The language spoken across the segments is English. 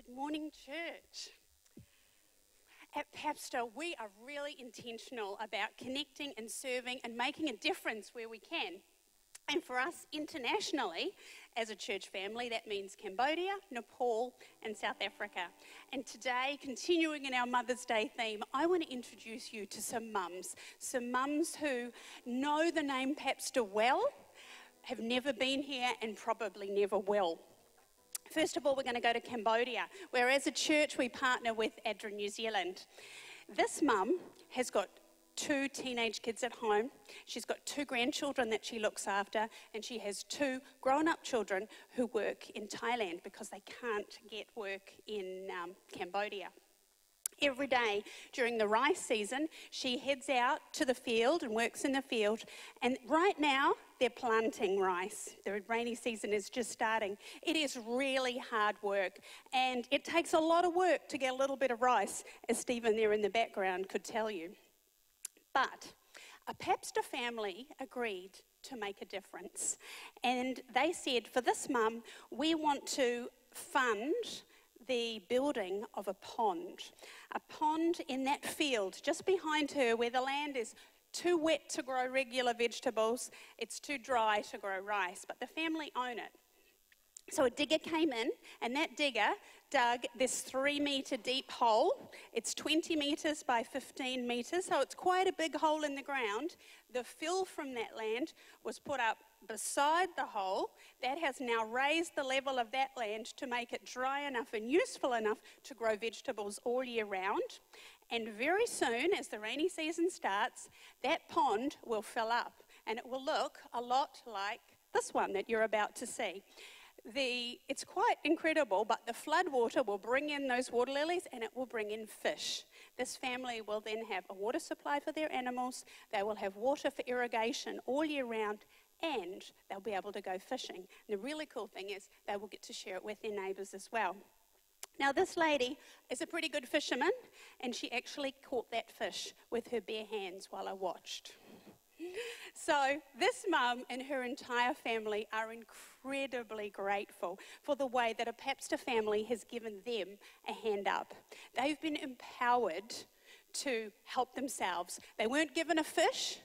Good morning, church. At Papsda, we are really intentional about connecting and serving and making a difference where we can. And for us internationally, as a church family, that means Cambodia, Nepal, and South Africa. And today, continuing in our Mother's Day theme, I want to introduce you to some mums who know the name Papsda well, have never been here, and probably never will. First of all, we're going to go to Cambodia, where as a church we partner with ADRA New Zealand. This mum has got 2 teenage kids at home. She's got 2 grandchildren that she looks after, and she has 2 grown-up children who work in Thailand because they can't get work in Cambodia. Every day during the rice season, she heads out to the field and works in the field. And right now, they're planting rice. The rainy season is just starting. It is really hard work, and it takes a lot of work to get a little bit of rice, as Stephen there in the background could tell you. But a Papsda family agreed to make a difference. And they said, for this mum, we want to fund the building of a pond in that field just behind her where the land is too wet to grow regular vegetables, it's too dry to grow rice, but the family own it. So a digger came in, and that digger dug this 3-metre deep hole. It's 20 metres by 15 metres, so it's quite a big hole in the ground. The fill from that land was put up beside the hole. That has now raised the level of that land to make it dry enough and useful enough to grow vegetables all year round. And very soon, as the rainy season starts, that pond will fill up, and it will look a lot like this one that you're about to see. It's quite incredible, but the floodwater will bring in those water lilies and it will bring in fish. This family will then have a water supply for their animals, they will have water for irrigation all year round, and they'll be able to go fishing. And the really cool thing is they will get to share it with their neighbours as well. Now this lady is a pretty good fisherman, and she actually caught that fish with her bare hands while I watched. So this mum and her entire family are incredibly grateful for the way that a Papsda family has given them a hand up. They've been empowered to help themselves. They weren't given a fish.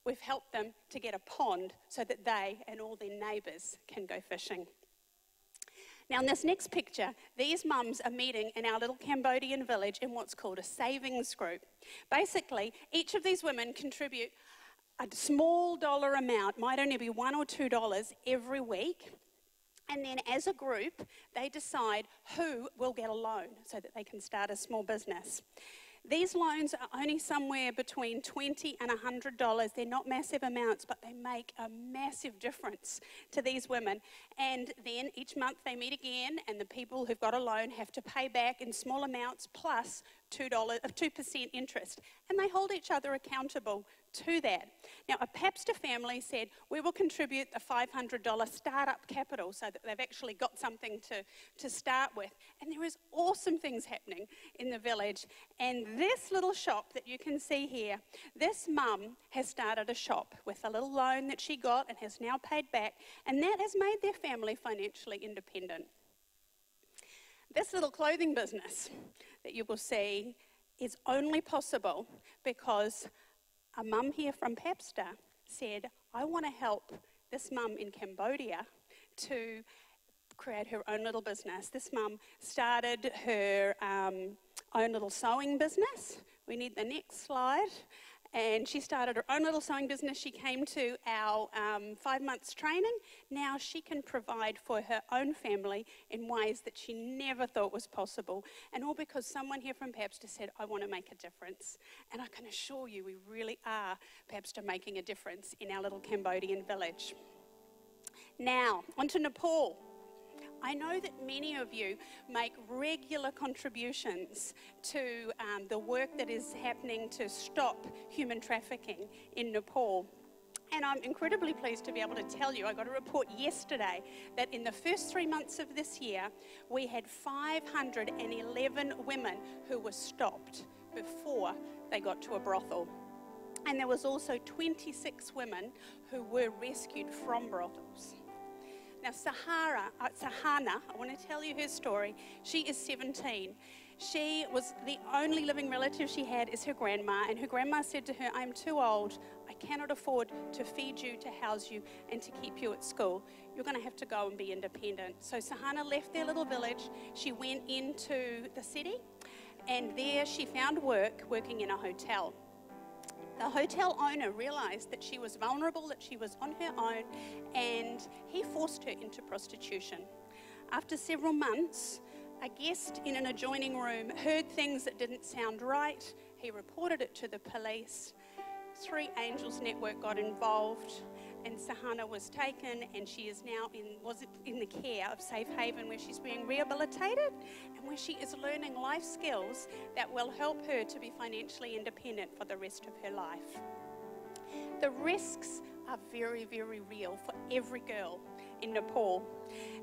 We've helped them to get a pond so that they and all their neighbours can go fishing. Now in this next picture, these mums are meeting in our little Cambodian village in what's called a savings group. Basically, each of these women contribute a small dollar amount, might only be $1 or $2 every week, and then as a group they decide who will get a loan so that they can start a small business. These loans are only somewhere between $20 and $100. They're not massive amounts, but they make a massive difference to these women. And then each month they meet again, and the people who've got a loan have to pay back in small amounts plus 2% interest. And they hold each other accountable to that. Now, a Papsda family said, we will contribute the $500 startup capital so that they've actually got something to start with. And there is awesome things happening in the village. And this little shop that you can see here, this mum has started a shop with a little loan that she got and has now paid back, and that has made their family financially independent. This little clothing business that you will see is only possible because a mum here from Papsda said, I want to help this mum in Cambodia to create her own little business. This mum started her own little sewing business. We need the next slide. And she started her own little sewing business. She came to our 5 months training. Now she can provide for her own family in ways that she never thought was possible. And all because someone here from Papsda said, I want to make a difference. And I can assure you we really are Papsda making a difference in our little Cambodian village. Now, on to Nepal. I know that many of you make regular contributions to the work that is happening to stop human trafficking in Nepal. And I'm incredibly pleased to be able to tell you, I got a report yesterday that in the first 3 months of this year, we had 511 women who were stopped before they got to a brothel. And there was also 26 women who were rescued from brothels. Now, Sahana, I want to tell you her story. She is 17. She was the only living relative she had is her grandma, and her grandma said to her, "I'm too old. I cannot afford to feed you, to house you, and to keep you at school. You're going to have to go and be independent." So Sahana left their little village. She went into the city, and there she found work working in a hotel. The hotel owner realised that she was vulnerable, that she was on her own, and he forced her into prostitution. After several months, a guest in an adjoining room heard things that didn't sound right. He reported it to the police. 3 Angels Network got involved, and Sahana was taken, and she is now in the care of Safe Haven, where she's being rehabilitated and where she is learning life skills that will help her to be financially independent for the rest of her life. The risks are very, very real for every girl in Nepal.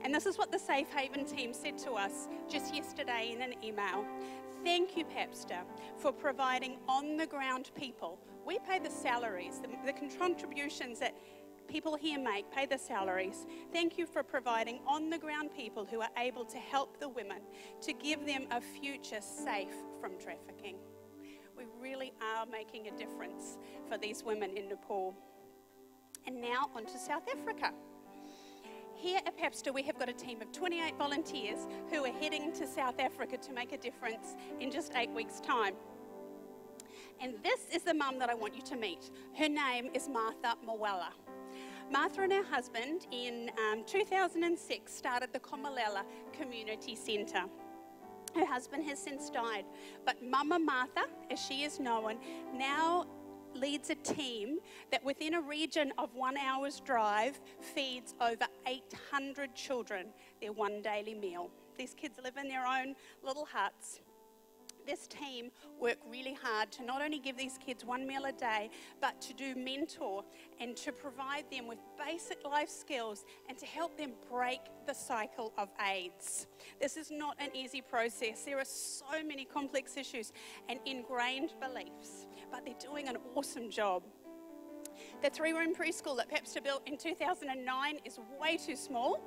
And this is what the Safe Haven team said to us just yesterday in an email. "Thank you, Papsda, for providing on-the-ground people. We pay the salaries, the contributions that people here make, pay the salaries. Thank you for providing on-the-ground people who are able to help the women, to give them a future safe from trafficking." We really are making a difference for these women in Nepal. And now on to South Africa. Here at Papsda, we have got a team of 28 volunteers who are heading to South Africa to make a difference in just 8 weeks' time. And this is the mum that I want you to meet. Her name is Martha Mwala. Martha and her husband in 2006 started the Komalela Community Centre. Her husband has since died, but Mama Martha, as she is known, now leads a team that within a region of 1 hour's drive feeds over 800 children their one daily meal. These kids live in their own little huts. This team work really hard to not only give these kids one meal a day, but to do mentor and to provide them with basic life skills and to help them break the cycle of AIDS. This is not an easy process. There are so many complex issues and ingrained beliefs, but they're doing an awesome job. The 3-room preschool that Papsda built in 2009 is way too small,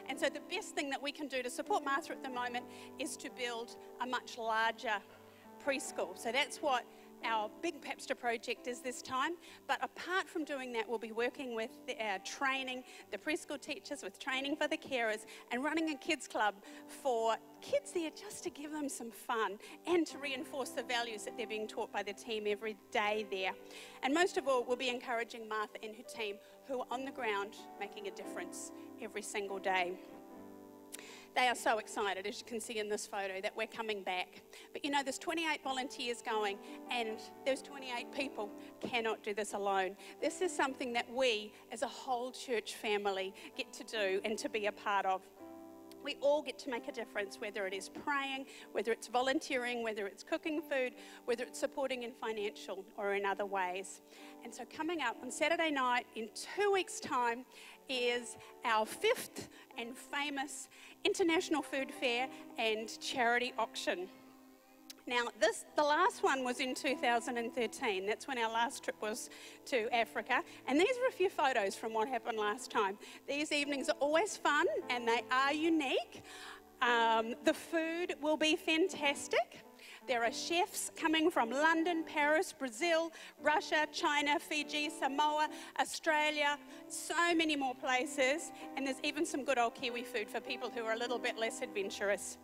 and so the best thing that we can do to support Martha at the moment is to build a much larger preschool. So that's what our big Papsda project is this time. But apart from doing that, we'll be working with training the preschool teachers, with training for the carers, and running a kids club for kids there just to give them some fun and to reinforce the values that they're being taught by the team every day there. And most of all, we'll be encouraging Martha and her team who are on the ground making a difference every single day. They are so excited, as you can see in this photo, that we're coming back. But you know, there's 28 volunteers going, and those 28 people cannot do this alone. This is something that we, as a whole church family, get to do and to be a part of. We all get to make a difference, whether it is praying, whether it's volunteering, whether it's cooking food, whether it's supporting in financial or in other ways. And so coming up on Saturday night in 2 weeks' time is our 5th and famous International Food Fair and Charity Auction. Now, the last one was in 2013. That's when our last trip was to Africa. And these are a few photos from what happened last time. These evenings are always fun and they are unique. The food will be fantastic. There are chefs coming from London, Paris, Brazil, Russia, China, Fiji, Samoa, Australia, so many more places. And there's even some good old Kiwi food for people who are a little bit less adventurous.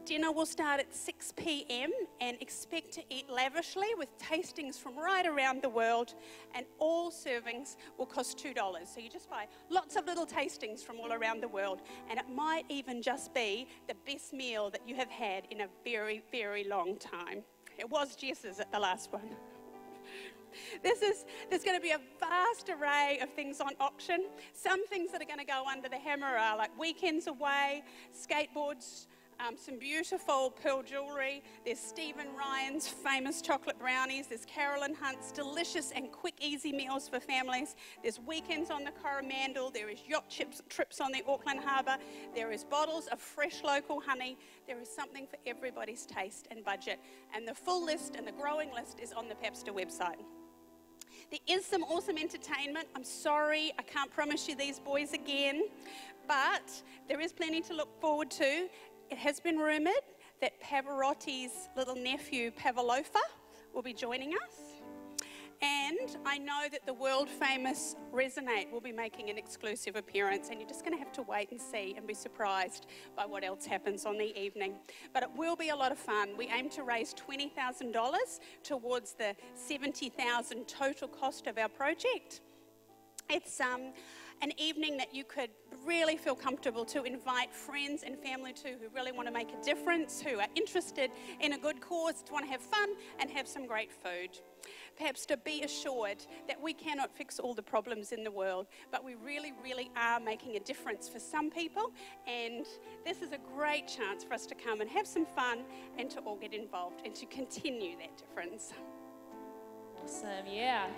Dinner will start at 6 p.m. and expect to eat lavishly with tastings from right around the world, and all servings will cost $2. So you just buy lots of little tastings from all around the world, and it might even just be the best meal that you have had in a very, very long time. It was Jess's at the last one. There's going to be a vast array of things on auction. Some things that are going to go under the hammer are like weekends away, skateboards, some beautiful pearl jewellery. There's Stephen Ryan's famous chocolate brownies. There's Carolyn Hunt's delicious and quick, easy meals for families. There's weekends on the Coromandel. There is yacht trips on the Auckland Harbour. There is bottles of fresh local honey. There is something for everybody's taste and budget. And the full list and the growing list is on the Papsda website. There is some awesome entertainment. I'm sorry, I can't promise you these boys again, but there is plenty to look forward to. It has been rumoured that Pavarotti's little nephew, Pavlofa, will be joining us. And I know that the world famous Resonate will be making an exclusive appearance, and you're just going to have to wait and see and be surprised by what else happens on the evening. But it will be a lot of fun. We aim to raise $20,000 towards the $70,000 total cost of our project. It's an evening that you could really feel comfortable to invite friends and family to who really want to make a difference, who are interested in a good cause, to want to have fun and have some great food. Perhaps to be assured that we cannot fix all the problems in the world, but we really, really are making a difference for some people, and this is a great chance for us to come and have some fun and to all get involved and to continue that difference. Awesome, yeah.